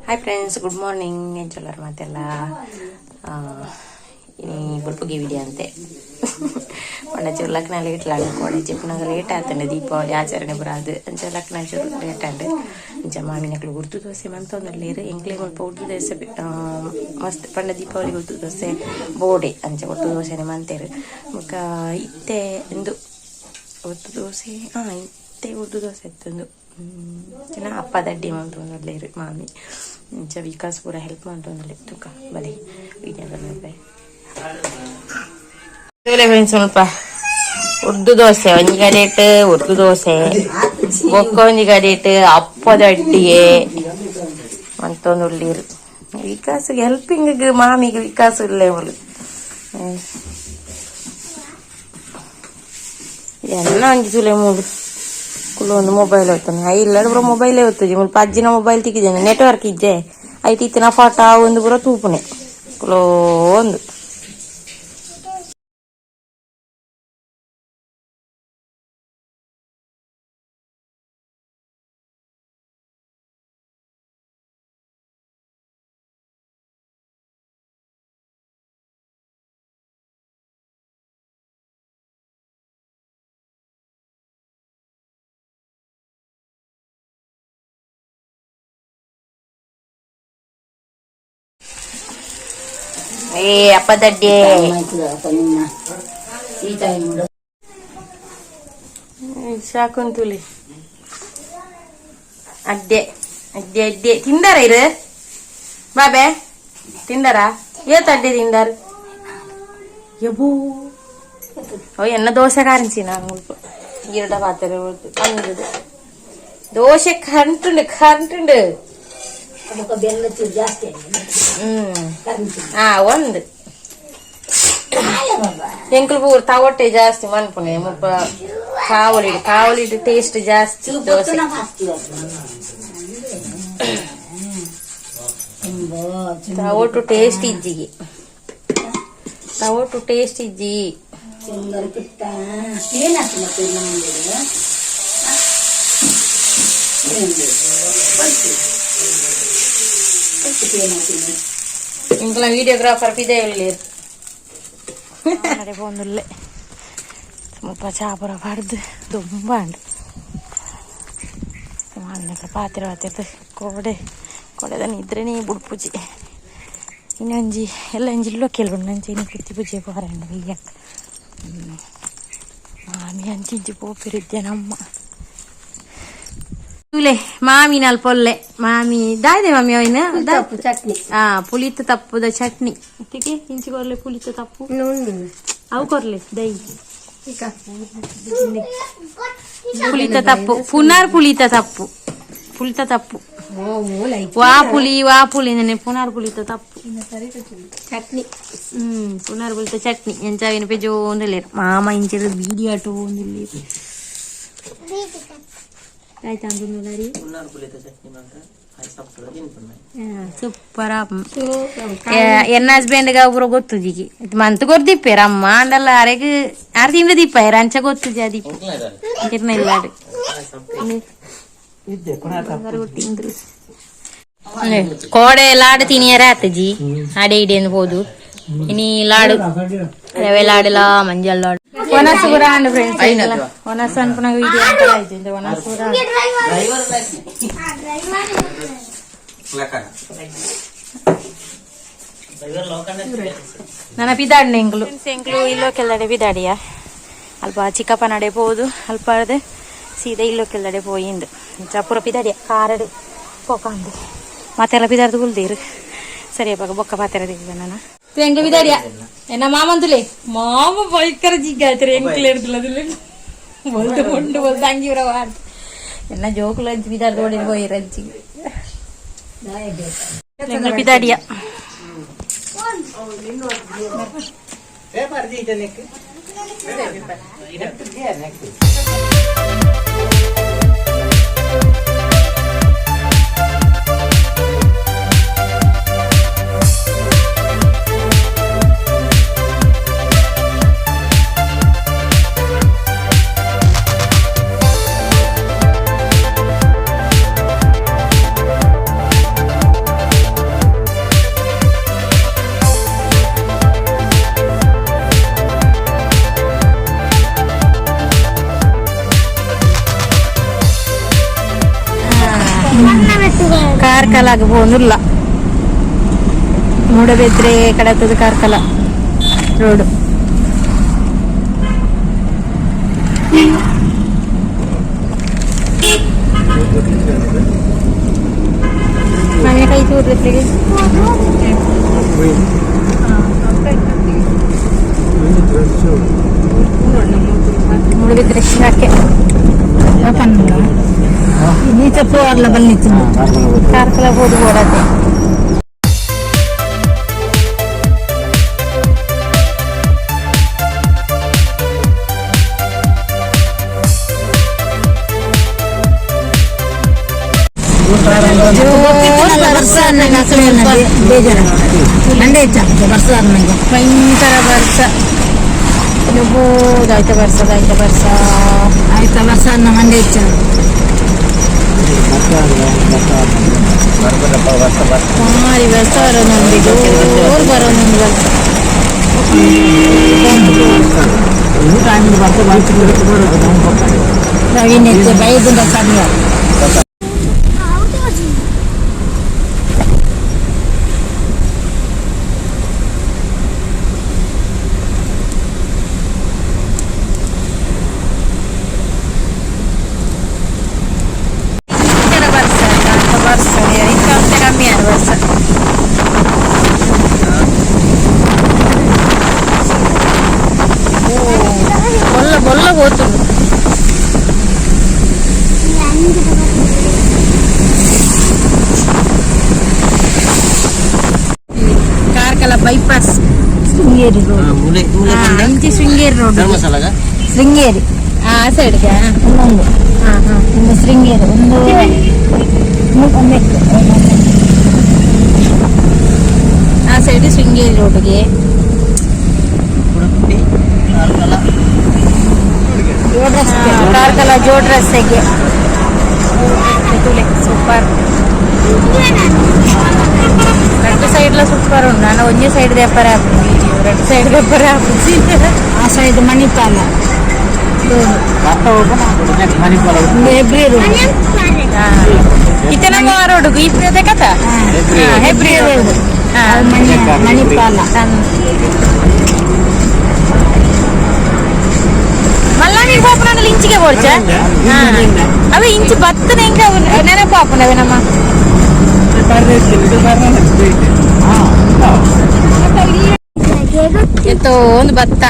Hi friends, good morning. ಏನು ಚಲೋರು ಮಾತೆಲ್ಲ ಬುಡ್ಪುಗೆ video ಅಂತೆ ಒಳ್ಳೆ ಚೂರು ಲಕ್ನ ಲೇಟ್ ಲಾಡ್ಕೋಡೆ ಚೆಪ್ಪನಾಗ ಲೇಟ್ ಆಗ್ತಾನೆ ದೀಪಾವಳಿ ಆಚರಣೆ ಬರೋದು ಅಂಚ ಲಕ್ನ ಚೂರು ಲೇಟ್ ಆಂಡೆ ಇಂಚ ಮಾವಿನಕ್ಳು ಉರ್ದು ದೋಸೆ ಮಂತೊಂದಲ್ಲೇರು ಎಂಕ್ಲೆ ಸ್ವಲ್ಪ ಉರ್ದು ದೋಸೆ ಮಸ್ತ್ ಪಂಡ ದೀಪಾವಳಿ ಉರ್ದು ದೋಸೆ ಬೋಡೆ ಅಂಚ ಒಟ್ಟು ದೋಸೆನೆ ಮಂತೇರು ಮುಖ ಇತ್ತೆ ಎಂದು ಉರ್ದು ದೋಸೆ ಇತ್ತೆ ಉರ್ದು ದೋಸೆ ಇತ್ತೊಂದು ಚಿನ್ನ ಅಪ್ಪ ದಡ್ಡಿ ಮಾಡ್ತೊಂದಲ್ಲೇರು ಮಾಮಿ ಇಂಚ ವಿಕಾಸ್ ಪೂರ ಹೆಲ್ಪ್ ಮಾಡ್ತೊಂದಲ್ಲ ತುಕ ಬಲೆ ವಿಡಿಯೋದಲ್ಲಿ ಫ್ರೆಂಡ್ಸ್ ಸ್ವಲ್ಪ ಉರ್ದು ದೋಸೆ ಒಂಜಿ ಕಡೆಟ್ ಉರ್ದು ದೋಸೆ ಬೊಕ್ಕ ಒಂಜಿ ಕಡೆಟ್ ಅಪ್ಪದ ಅಡ್ಡಿಗೆ ಮಂತೊಂದು ಉಳ್ಳೀರು ವಿಕಾಸ್ ಹೆಲ್ಪಿಂಗ್ ಮಾಮಿಗೆ ವಿಕಾಸ್ ಇಲ್ಲೇ ಅವಳು ಎನ್ನ ಒಂಜಿ ಸುಲೆ ಮೂಡು ಕುಲು ಒಂದು ಮೊಬೈಲ್ ಹೋಗ್ತಾನೆ ಇಲ್ಲಡು ಪೂರ ಮೊಬೈಲೇ ಹೋಗ್ತದೆ ಮುಲ್ಪ ಅಜ್ಜಿನ ಮೊಬೈಲ್ ತಿಕ್ಕಿದ್ದೇನೆ ನೆಟ್ವರ್ಕ್ ಇಜ್ಜೆ ಐಟಿ ಇತ್ತಿನ ಫಾಟ ಒಂದು ಪೂರ ತೂಪುನೆ ಕುಲೋ ಒಂದು ಅಪ್ಪದಡ್ಡೆ ಶಾಕುಂತುಲಿ ಅಡ್ಡೆ ಅಡ್ಡೆ ಅಡ್ಡೆ ತಿಂದಾರ ಇರು ಬಾಬೆ ತಿಂದಾರ ಏತ್ ಅಡ್ಡೆ ತಿಂದಾರ ಯಬೂ ಓ ಎನ್ನ ದೋಸೆ ಕಾಣಿಸಿ ನಾನು ಸ್ವಲ್ಪ ಈರಡ ಪಾತ್ರೆ ಅಂದದು ದೋಸೆ ಕಂಟುಂಡು ಕಂಟುಂಡು ಒಂದು ಎಂಕಲ್ ಪೂರ್ ತವಟ್ಟೆ ಜಾಸ್ತಿ ಮನ್ಪುನೆ ಮುಪ್ಪ ಕಾವಲಿಡು ಟೇಸ್ಟ್ ಜಾಸ್ತಿ ದೋಸೆ ತವಟ್ಟು ಟೇಸ್ಟ್ ಇಜ್ಜಿಗೆ ತವಟ್ಟು ಟೇಸ್ಟ್ ಇಜ್ಜಿ ఇంట్లో వీడియోగ్రాఫర్ పిదేవులు లేరు పోందులే ముప్ప చేపర పడుదు దుంబ అండి అన్నక పాత్ర ಪಾತ್ರೆ ಕೊಡೆದನ್ನ ಇದ್ರೇನೆ ಬುಡ್ಪುಜಿ ಇನ್ನೊಂಜಿ ಎಲ್ಲ ಅಂಜಿಲ್ಲೋ ಕೆಲವು ನಂಚೆ ಇನ್ನು ಕುತ್ತಿ ಪೂಜೆ ಪಾರಂಡ ಈಗ ಮಾಮಿ ಅಂಚಿಂಚಿ ಪೋಪಿರಿದ್ದೆ ನಮ್ಮ ಮಾವಿನಲ್ಲಿ ಪೊಲ್ಲೆ ಮಾಮಿ ದಾಯ್ದೆ ಮಮ್ಮಿ ಅವನ ಚಟ್ನಿ ಪುಳಿತ ತಪ್ಪುದ ಚಟ್ನಿ ಇಂಚಿ ಕೊರ್ಲೆ ಪುಳಿತ ತಪ್ಪು ಅವು ಕೊರ್ಲೆ ದೈ ಪುಳಿತ ತಪ್ಪು ಪುನರ್ ಪುಳಿತ ತಪ್ಪು ವಾ ಪುಳಿ ನೆನೆ ಪುನರ್ ಪುಳಿತ ತಪ್ಪು ಚಟ್ನಿ ಪುನರ್ ಪುಳಿತ ಚಟ್ನಿ ಎಂಚಾವಿನ ಪೆಜೋ ಒಂದಿಲ್ಲೇರು ಮಾಮ ಇಂಚಿದ ಬೀಡಿ ಆಟೋ ಒಂದಿಲ್ಲೇರು ಆಯ್ತಾ ಸೂಪರ್ ಎನ್ನ ಹಸ್ಬೆಂಡ್ಗೆ ಒಬ್ರು ಗೊತ್ತು ಜಿಗಿ ಮಂತ್ ಗೊತ್ತಿಪ್ಪೆ ರಮ್ಮ ಅಂಡಲ್ಲ ಅರೆಗೆ ಆರು ತಿಂಗಳು ದೀಪ ರಂಚ ಗೊತ್ತು ಜಿ ದೀಪ ಇಲ್ಲಾಡು ಕೋಡೆ ಲಾಡು ತಿನಿಯರ ಆತಜಿ ಅಡೆ ಇಡೆ ಅನ್ಬೋದು ಇನಿ ಲಾಡು ರವೆ ಲಾಡಿಲ್ಲ ಮಂಜಲ್ ಲಾಡು ಒನಸೂರ ಅಂಡ್ ಫ್ರೆಂಡ್ಸ್ ಒನಸ ಅನ್ಪುನಾಗ ವಿಡಿಯೋ ಅಂತ ಆಯ್ತು ಒನಸೂರ ನನ್ನ ಬಿದಾಡ್ನೆ ಎಂಕ್ಲು ಇಲ್ಲೋ ಕೆಲ್ಲಡೆ ಬಿದಾಡಿಯ ಅಲ್ಪ ಚಿಕ್ಕಪ್ಪನಡೆ ಪೋದು ಅಲ್ಪ ಅಡೆ ಸೀದಾ ಇಲ್ಲೋ ಕೆಲ್ಲಡೆ ಪೋಯಿಂದು ಚಪುರ ಬಿದಾಡಿಯ ಕಾರಡು ಪೋಕಂದು ಮತ್ತೆಲ್ಲ ಬಿದಾಡ್ದು ಗುಲ್ದೇರು ಸರಿಯಪ್ಪ ಬೊಕ್ಕ ಪಾತ್ರೆ ತೆಗೆದ ನಾನು ಎಂಕ್ಲು ಬಿದಾಡಿಯ ಎನ್ನ ಮಾಮಂತುಲೆ ಮಾಮ ಭಯಂಕರ ಜಿಗ್ಗಾಯ್ತಾರೆ ಎಂಕ್ಲು ಇರ್ದಿಲ್ಲ ಬಲ್ದು ಕೊಂಡು ಬಲ್ದು ಅಂಗಿವ್ರ ವಾರ್ದು ಎನ್ನ ಜೋಕುಲು ಹಂಚಿ ಬಿದಾಡ್ದು ಓಡಿ ಹೋಯ್ರ ಹಂಚಿಗೆ ಎಂಕ್ಲು ಬಿದಾಡಿಯ ಕಾರ್ಕಲಾಗ ಹೋಗುದಿಲ್ಲ. ಮೂಡಬಿದ್ರೆ ಕಡತದ ಕಾರ್ಕಳ ರೋಡ್. ಮನೆ ಕೈ ತೂರ್ಲಿಕ್ಕೆ ಮೂಡಬಿದ್ರೆ ಶಾಖೆ ನೀಚ ಪೋರ್ಲ ಬಲ್ಲಿತ್ತು ಕಾರ್ಕಳ ಹೋದು ಓಡಾತೆ. ಭಯಂಕರ ವರ್ಷ ಆಯ್ತ ವರ್ಷ ಮಂಡೆ ಹೆಚ್ಚ ಭಾರಿ ವರ್ಷ ಬರೋನೊಂದಿಗೆ ಬರೋನೊಂದು ರವಿನ ಬೈದಿಂದ ಕಡಿಮೆ బొల్ల పోతుంది. కార్కల బైపాస్ శృంగేరి రోడ్, మంచి శృంగేరి రోడ్, శృంగేరి ఆ సైడ్గా ಒಂದು ಶೃಂಗೇರಿ ಆ ಸೈಡ್ ಶೃಂಗೇರಿ ರೋಡ್ಗೆ ಕಾರ್ಕಳ ಜೋಡ್ ರಸ್ತೆಗೆ ಸೂಪರ್. రెండు సైడ్ల సూపర్ ఉండు. ಒಂದೇ సైడ్ దెప్పరే రెండు సైడ్ దెప్పరే ఆ సైడ్ మణిపాల ಹೆಬ್ರಿ ರೋಡ್ ಇತನ ರೋಡ್ ಇಪ್ಪದೆ ಕಥಾ ಹೆಬ್ರಿ ರೋಡ್ ಮಣಿಪಾಲ మళ్ళా నీకు పాపన ఇంచికే పోవచ్చా? అవి ఇంచి బత్తన ఇంకా నేనే పాపన అవేనమ్మా ಎತ್ತೋ ಒಂದು ಭತ್ತ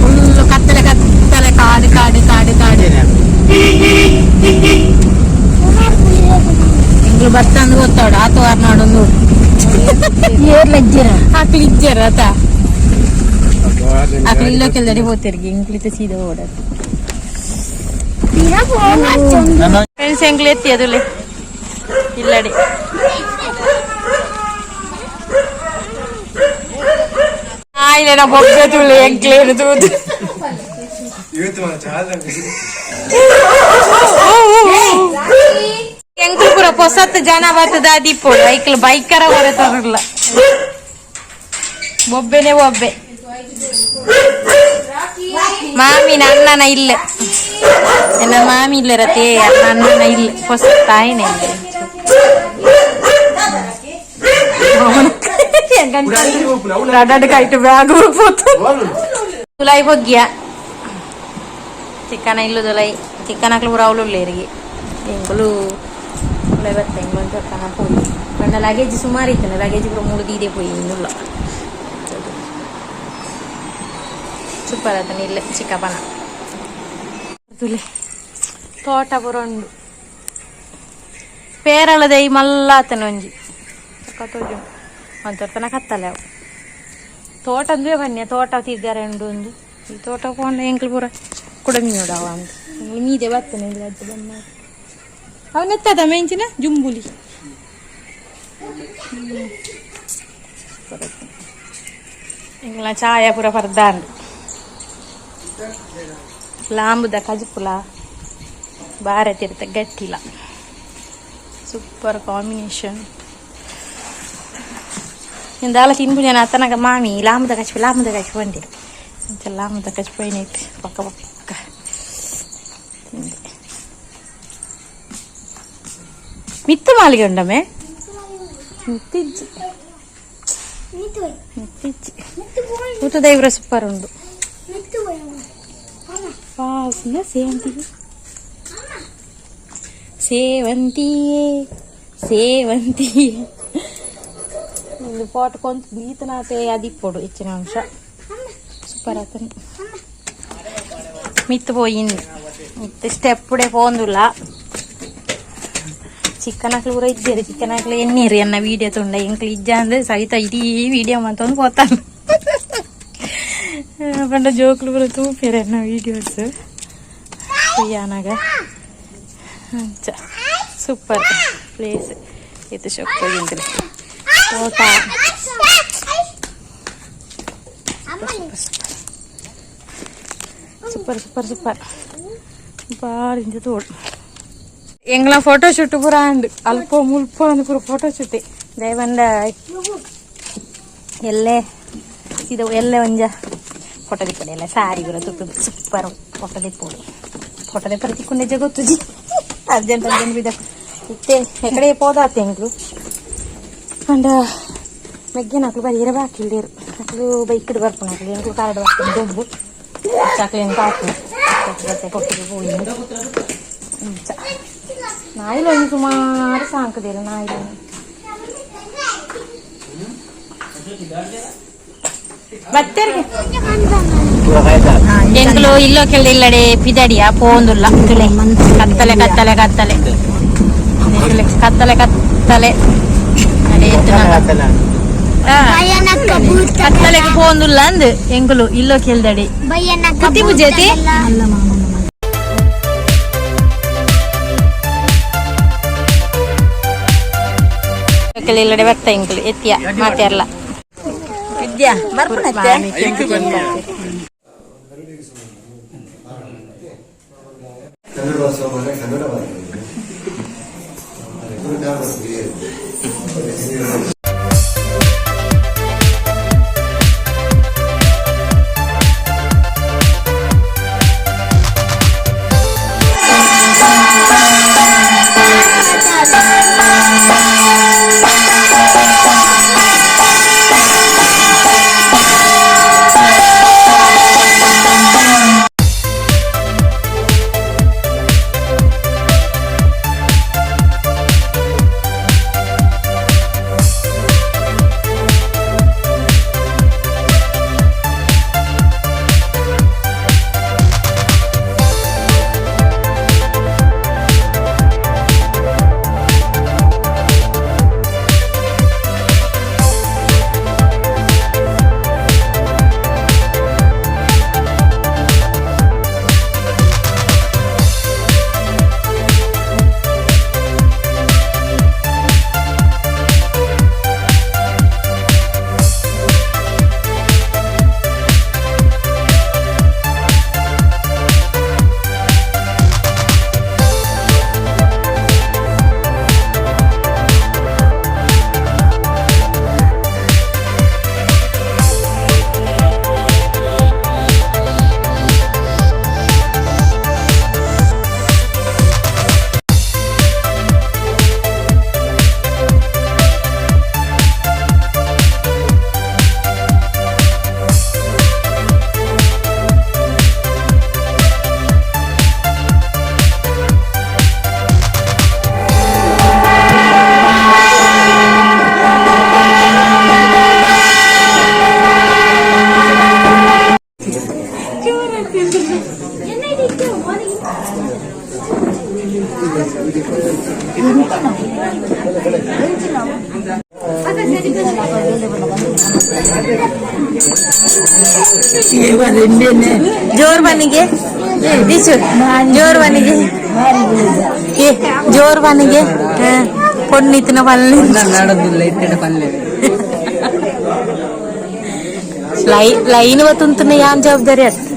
ಫುಲ್ಲು ಕತ್ತಲೆ ಕತ್ತಲೆ ಕಾಡು ಕಾಡು ಕಾಡು ಕಾಡು ಎಂಗ್ಳು ಭತ್ತ ಅಂದ್ ಗೊತ್ತಾಡು ಆತವಾರ ನಾಡೊಂದು ಆಕಳು ಇಜ್ಜಾರ ಆತ ಆಕಳು ಇಲ್ಲೋ ಕೆಲ್ದಡಿ ಹೋಗ್ತಿರ್ಗಿ ಇಂಕ್ಲಿತ ಸೀದಾ ಓಡೋದು ಫ್ರೆಂಡ್ಸ್ ಎಂಗ್ಳು ಎತ್ತಿ ಅದುಲೆ ಇಲ್ಲಡಿ ಆಯ್ಲೇನ ಬೊಬ್ಬೆ ತುಳ್ಳಿ ಎಂಕ್ಲೇನು ತೂದು ಎಂಕ್ಲು ಪೂರ ಪೊಸತ್ ಜನ ಬರ್ತದ ದೀಪೋಳು ಐಕ್ಲು ಬೈಕರ ಹೊರತರಲ್ಲ ಬೊಬ್ಬೆನೆ ಬೊಬ್ಬೆ ಮಾಮಿನ ಅಣ್ಣನ ಇಲ್ಲ ನನ್ನ ಮಾಮಿ ಇಲ್ಲ ರತೆ ಅಣ್ಣನ ಇಲ್ಲ ಪೊಸತ್ ತಾಯಿನೇ రడ్డడికైతే బ్యాగ్ ఊరిపోతుంది. తులై బొగ్గియా చిక్కన ఇల్లు తులై చిక్కనకులు రావులు లేరిగి ಎಂಕುಲು ಬತ್ತೆ ಎಂಗ್ಳು ಚೊಕ್ಕನ ಪೋಯಿ ಬಣ್ಣ ಲಗೇಜ್ ಸುಮಾರು ಇತ್ತನೆ ಲಗೇಜ್ ಕೂಡ 3 ದೀದೆ ಪೋಯಿ ಇನ್ನುಲ್ಲ ಸೂಪರ್ ಆತನ ಇಲ್ಲೇ ಚಿಕ್ಕಪ್ಪನ ತುಲೆ ತೋಟ ಬುರಂಡು ಪೇರಳದ ಈ ಮಲ್ಲ ಆತನ ಒಂಜಿ ಕತ್ತೋಜು ಅಂತರ್ತನ ಕತ್ತಲೆ ಅವು ತೋಟ ಅಂದ್ರೆ ಬನ್ನಿ ತೋಟ ತಿದ್ದಾರೆ ಉಂಡು ಒಂದು ಈ ತೋಟ ಕೊಂಡ ಎಂಕ್ಲು ಪೂರ ಕೂಡ ಮೀನೋಡವ ಅಂತ ಮೀದೆ ಬರ್ತನೆ ಅಜ್ಜ ಬಂದ ಅವನೆತ್ತದ ಮೆಂಚಿನ ಜುಂಬುಲಿ ಎಂಗ್ಲ ಚಾಯ ಪೂರ ಪರ್ದಾಂಡು ಲಾಂಬುದ ಕಜುಪುಲ ಭಾರತ ಇರುತ್ತೆ ಗಟ್ಟಿಲ್ಲ ಸೂಪರ್ ಕಾಂಬಿನೇಷನ್ ಇಂದಾಲ ತಿನ್ಬುಜನ ಅತ್ತನಾಗ ಮಾಮಿ ಲಾಂಬುದ ಕಚ್ಚಿ ಬಂದಿರು ಲಾಂಬುದ ಕಚ್ಚಿపోయినైతే ಪಕ್ಕ ಪಕ್ಕ ತಿಂದೆ മിത്ത് മാളിക ഉണ്ടമ്മേ ಊಟದ ಸೂಪರ್ ಉಂಟು ಸೇವಂತಿಯೇ ಸೇವಂತಿಯೇ ಒಂದು ಪಾಟ್ ಕೊಂತ ಗೀತನಾತೆ ಅದಿಪ್ಪೊಡು ಹೆಚ್ಚಿನ ಅಂಶ ಸೂಪರ್ ಆತನು ಮಿತ್ತು പോയിന് ಮಿತ್ತು ಸ್ಟೆಪ್ಪುಡೆ പോന്നില്ല ಚಿಕನ್ ಹಾಕ್ಲಿ ಊರ ಇದ್ದೀರಿ ಚಿಕನ್ ಹಾಕ್ಲಿ ಎಣ್ಣೀರಿ ಅನ್ನ ವೀಡಿಯೋ ತುಂಡ ಎಂಕ್ಲಿ ಇಜ್ಜ ಅಂದ್ರೆ ಸಹಿತ ಇಡೀ ವೀಡಿಯೋ ಮಂತಂದು పోతాను ಪಂಡ ಜೋಕ್ಲು ಬರ ತೂಪಿರಿ ಅನ್ನ ವೀಡಿಯೋಸ್ ಅನಾಗ ಸೂಪರ್ ಪ್ಲೇಸ್ ಇದು ಶೊಕ್ಕೋಗಿಂದ್ರಿ ತೋಟ ಸೂಪರ್ ಸೂಪರ್ ಸೂಪರ್ ಬಾರಿಂದು ತೋಡು ಎಂಗ್ಲ ಫೋಟೋ ಶೂಟ್ ಪೂರ ಅಂದ್ ಅಲ್ಪ ಮುಲ್ಪ ಅಂದ್ ಪೂರ ಫೋಟೋ ಶೂಟ್ ದಯವಂಡ ಎಲ್ಲೇ ಇದು ಎಲ್ಲೇ ಒಂಜ ಫೋಟೋ ದಿಪ್ಪಡಿ ಎಲ್ಲ ಸಾರಿ ಪೂರ ತುಟ್ಟುದು ಸೂಪರ್ ಫೋಟೋ ದಿಪ್ಪೋಡು ಫೋಟೋ ದಿಪ್ಪರ ತಿಕ್ಕೊಂಡೆ ಗೊತ್ತುಜಿ ಅರ್ಜೆಂಟ್ ಅರ್ಜೆಂಟ್ ಬಿದ ಇತ್ತೆ ಎಕಡೆ ಪೋದಾತೆ ಎಂಗ್ಲು ಅಂಡ ಮೆಗ್ಗೆನ ಹಾಕ್ಲು ಬರೀ ಇರಬ ಹಾಕಿಲ್ದೇರು ಹಾಕ್ಲು ಬೈಕ್ ಬರ್ಪುಣ ಹಾಕ್ಲಿ ಎಂಗ್ಲು ಕಾರ್ಡ್ ಬರ್ತೀನಿ ದೊಡ್ಡು ಚಾಕ್ಲೇನ್ ಹಾಕಿ ಕೊಟ್ಟಿಗೆ ಹೋಗಿ ನಾಯಿಲೊಂದು ಸುಮಾರು ಸಾಂಕದಿಲ್ಲ ನಾಯಿಲೊಂದು ಎಂಗ್ಲು ಇಲ್ಲೋ ಕೆಳ ಇಲ್ಲಡೆ ಪಿದಡಿಯ ಪೋಂದುಲ್ಲ ಕತ್ತಲೆ ಕತ್ತಲೆ ಕತ್ತಲೆ ಕತ್ತಲೆ ಕತ್ತಲೆ ಕತ್ತಲೆಗೆ ಪೋಂದುಲ್ಲ ಅಂದ್ ಎಂಗ್ಲು ಇಲ್ಲೋ ಕೆಲ್ದಡಿ ಕತ್ತಿ ಬುಜೇತಿ ಇಲ್ಲಡೆ ಬರ್ತಾ ಎಂಗ್ಲು ಎತ್ತಿಯ ಮಾತಾರಲ್ಲ ವಿದ್ಯಾ जोर बनिगे जोर बनिगे जोर बनिगे పొన్నితిన పల్లె లైన్ వతుంతున్న యాం జవాಬ್ದಾರಿ ಅತ್ತ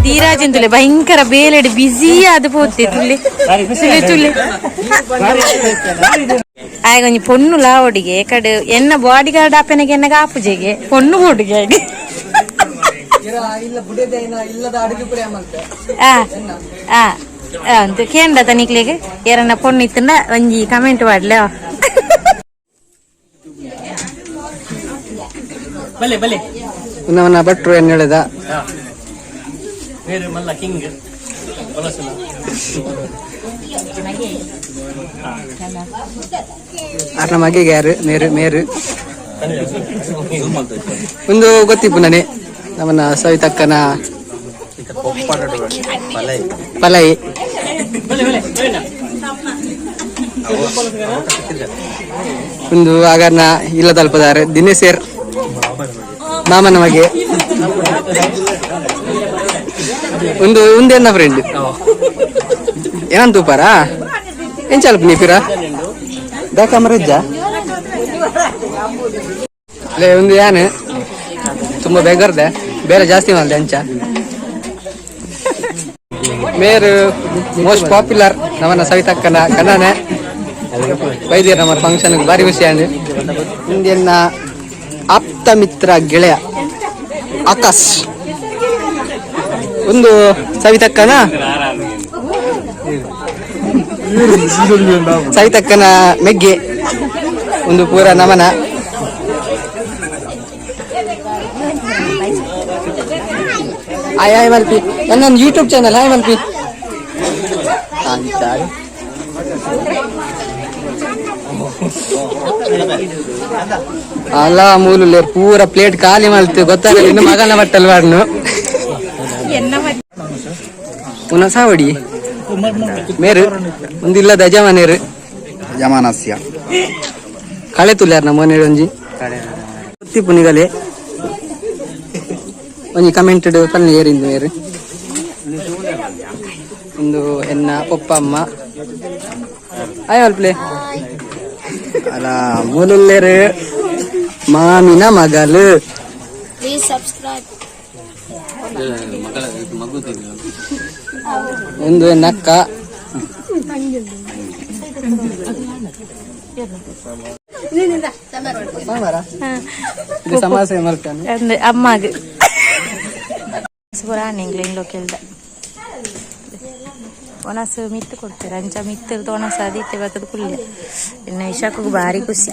ധീരാജന്തുലെ ഭയങ്കര ബേലടി ബിസി അത് പോത്തെ തുള്ളി തുള്ളി ಆಗ ಒಂಜಿ ಪೊಣ್ಣುಲ ಒಡಿಗೆ ಕಡೆ ಎನ್ನ ಬಾಡಿ ಗಾರ್ಡ್ ಆಪೆನಗೆ ಎನ್ನ ಕಾಪುಜೆಗೆ ಪೊಣ್ಣು ಕೊಡಿಗೆ ಅಂತ ಕೇಂಡ ತನಿಕ್ಲೆಗೆ ಯಾರನ್ನ ಪೊಣ್ಣು ಇತ್ತಂಡ ಒಂಜಿ ಕಮೆಂಟ್ ಮಾಡ್ಲ ಬಲೆ ಬಲೆ ಉನ್ನವನ್ನ ಭಟ್ರು ಏನ್ ಹೇಳಿದ ಅಟ್ಲ ಮಗೆಗೆ ಯಾರು ಮೇರು ಮೇರು ಒಂದು ಗೊತ್ತಿಪ್ಪು ನಾನೇ ನಮ್ಮನ್ನ ಸವಿತಕ್ಕನ ಪಲೈ ಒಂದು ಆಗರ್ನ ಇಲ್ಲ ತಲುಪದಾರೆ ದಿನೇಶ್ ಮಾಮನ ಮಗೆ ಒಂದು ಒಂದೇನ ಫ್ರೆಂಡ್ ಏನಂತ ತೂಪಾರ ಏನ್ ಚಾಲಪ್ ನೀ ಪಿರ ದಾಕಮರಜ್ಜ ಅಲ್ಲೇ ಒಂದು ಯಾನು ತುಂಬಾ ಬೇಗರ್ದೆ ಬೇರೆ ಜಾಸ್ತಿ ಮಾಡ್ದೆ ಅಂಚ ಮೇರು ಮೋಸ್ಟ್ ಪಾಪ್ಯುಲರ್ ನಮ್ಮನ್ನ ಸವಿತಕ್ಕನ ಕನ್ನನೆ ವೈದ್ಯರ ನಮ್ಮ ಫಂಕ್ಷನ್ ಭಾರಿ ಖುಷಿ ಅಂడి ಇಂದಿಯನ್ನ ಆಪ್ತ ಮಿತ್ರ ಗೆಳೆಯ ಆಕಾಶ್ ಒಂದು ಸವಿತಕ್ಕನ ಸವಿತಕ್ಕನ ಮೆಗ್ಗೆ ಒಂದು ಪೂರ ನಮನ ಹಾಯ್ ಮಲ್ಪಿ ನನ್ನ ಯೂಟ್ಯೂಬ್ ಚಾನಲ್ ಹಾಯ್ ಮಲ್ಪಿ ಅಲ್ಲ ಮೂಲು ಪೂರ ಪ್ಲೇಟ್ ಖಾಲಿ ಮಲ್ತು ಗೊತ್ತಾಗಲ್ಲ ಇನ್ನು ಮಗನ ಬಟ್ಟಲ್ ಬಾಡ್ನು ಪುನಃ ಸಾವಡಿ ಮೇರು ಒಂದಿಲ್ಲದ ಯಜಮಾನೇರು ಯಜಮಾನಸ್ಯ ಕಳೆ ತುಲ್ಯಾರ ನಮ್ಮ ಮನೆ ಒಂಜಿ ಗೊತ್ತಿ ಪುನಿಗಲೆ ಒಂಜಿ ಕಮೆಂಟೆಡ್ ಪಲ್ಲೆ ಏರಿಂದು ಮೇರು ಒಂದು ಎನ್ನ ಪಪ್ಪ ಅಮ್ಮ ಆಯ್ ಮಲ್ಪ್ಲೆ ಅಲ್ಲ ಮೂಲಲ್ಲೇರು ಮಾಮಿನ ಮಗಲು ಒಂದು ನಕ್ಕ ಇದು ಸಮಾಸ ಮಾಡ್ತಾನೆ ಅಮ್ಮಗೆ ಇಂಗ್ಲೆಂಡ್లోకి వెళ్దా ಒಣಸ ಮಿತ್ತು ಕೊಡ್ತಾರೆ ಅಂಚ ಮಿತ್ತದ ಒಣಸ ಅದಿತ್ತೆ ಬರ್ತದ ಕುಲ್ಯ ಇನ್ನು ಇಶಾಕು ಭಾರಿ ಖುಷಿ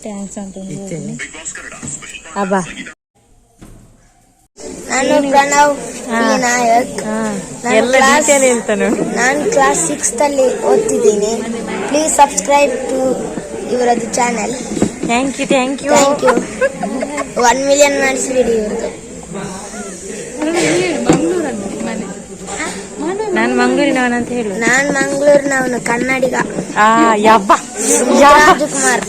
ಥ್ಯಾಂಕ್ಸ್ ಅಂತ ಅಬ್ಬಾ ನಾನು ಪ್ರಣವ್ ನಾಯಕ್ ಎಲ್ಲ ಡೀಟೇಲ್ ಹೇಳ್ತಾನೆ ನಾನು ಕ್ಲಾಸ್ 6th ಅಲ್ಲಿ ಓದ್ತಿದ್ದೀನಿ ಪ್ಲೀಸ್ ಸಬ್ಸ್ಕ್ರೈಬ್ ಟು ಇವರದ್ದು ಚಾನೆಲ್ ಥ್ಯಾಂಕ್ ಯು 1 ಮಿಲಿಯನ್ ಮಾಡಿಸ್ಬಿಡಿ ಇವ್ರದ್ದು ನಾನು ಮಂಗಳೂರಿನವನಂತ ಹೇಳು ನಾನು ಮಂಗಳೂರಿನವನು ಕನ್ನಡಿಗ ರಾಜಕುಮಾರ್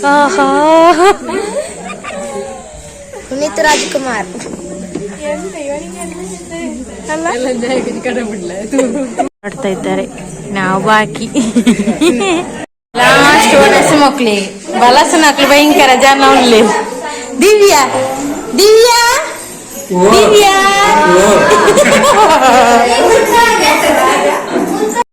ಪುನೀತ್ ರಾಜ್ಕುಮಾರ್ ಮಾಡ್ತಾ ಇದ್ದಾರೆ ನಾವು ಬಾಕಿ ಲಾಸ್ಟ್ ಒಣಸು ಮಕ್ಳಿಗೆ ಬಲಸು ಮಕ್ಳು ಭಯಂಕರ ಜನ ಉಳ್ಳಿ ದಿವ್ಯಾ ದಿವ್ಯಾ ದಿವ್ಯಾ